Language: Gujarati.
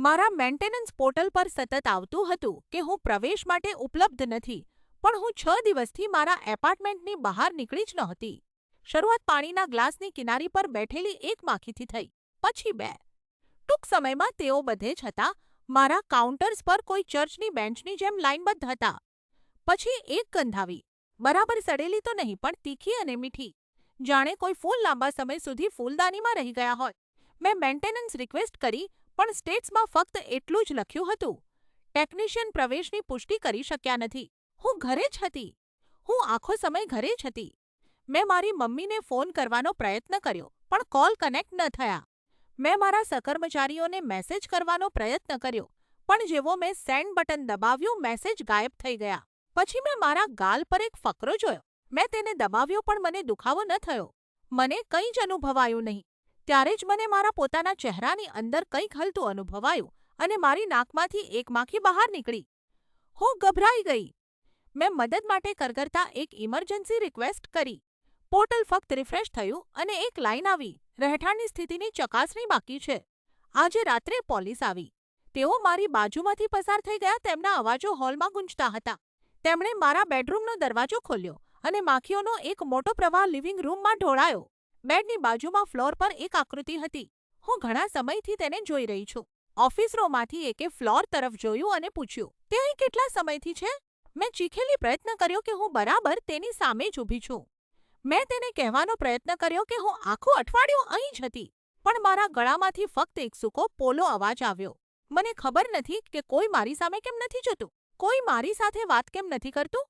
મારા મેન્ટેનન્સ પોર્ટલ પર સતત આવતું હતું કે હું પ્રવેશ માટે ઉપલબ્ધ નથી, પણ હું 6 દિવસથી મારા એપાર્ટમેન્ટની બહાર નીકળી જ નહોતી. શરૂઆત પાણીના ગ્લાસની કિનારી પર બેઠેલી એક માખીથી થઈ, પછી બે. ટૂંક સમયમાં તેઓ બધે જ હતા. મારા કાઉન્ટર્સ પર કોઈ ચર્ચની બેન્ચની જેમ લાઇનબદ્ધ હતા. પછી એક ગંધ આવી, બરાબર સડેલી તો નહીં, પણ તીખી અને મીઠી, જાણે કોઈ ફૂલ લાંબા સમય સુધી ફૂલદાનીમાં રહી ગયા હોય. મેં મેન્ટેનન્સ રિક્વેસ્ટ કરી, પણ સ્ટેટ્સમાં ફક્ત એટલું જ લખ્યું હતું, ટેકનિશિયન પ્રવેશની પુષ્ટિ કરી શક્યા નથી. હું ઘરે જ હતી. હું આખો સમય ઘરે જ હતી. મેં મારી મમ્મીને ફોન કરવાનો પ્રયત્ન કર્યો, પણ કોલ કનેક્ટ ન થયા. મેં મારા સહકર્મચારીઓને મેસેજ કરવાનો પ્રયત્ન કર્યો, પણ જેવો મેં સેન્ડ બટન દબાવ્યું, મેસેજ ગાયબ થઈ ગયા. પછી મેં મારા ગાલ પર એક ફકરો જોયો. મેં તેને દબાવ્યો, પણ મને દુખાવો ન થયો. મને કંઈ જ અનુભવાયું નહીં. ત્યારે જ મને મારા પોતાના ચહેરાની અંદર કંઈક હલતું અનુભવાયું અને મારી નાકમાંથી એક માખી બહાર નીકળી. હું ગભરાઈ ગઈ. મેં મદદ માટે કરગરતા એક ઇમરજન્સી રિક્વેસ્ટ કરી. પોર્ટલ ફક્ત રિફ્રેશ થયું અને એક લાઈન આવી, રહેઠાણની સ્થિતિની ચકાસણી બાકી છે. આજે રાત્રે પોલીસ આવી. તેઓ મારી બાજુમાંથી પસાર થઈ ગયા. તેમના અવાજો હોલમાં ગુંજતા હતા. તેમણે મારા બેડરૂમનો દરવાજો ખોલ્યો અને માખીઓનો એક મોટો પ્રવાહ લિવિંગ રૂમમાં ઢોળાયો. બેડની બાજુમાં ફ્લોર પર એક આકૃતિ હતી. હું ઘણા સમયથી તેને જોઈ રહી છું. ઓફિસરોમાંથી એકે ફ્લોર તરફ જોયું અને પૂછ્યું, તે અહીં કેટલા સમયથી છે? મેં ચીખેલી પ્રયત્ન કર્યો કે હું બરાબર તેની સામે જ ઊભી છું. મેં તેને કહેવાનો પ્રયત્ન કર્યો કે હું આખું અઠવાડિયું અહીં જ હતી, પણ મારા ગળામાંથી ફક્ત એક સૂકો પોલો અવાજ આવ્યો. મને ખબર નથી કે કોઈ મારી સામે કેમ નથી જોતું, કોઈ મારી સાથે વાત કેમ નથી કરતું.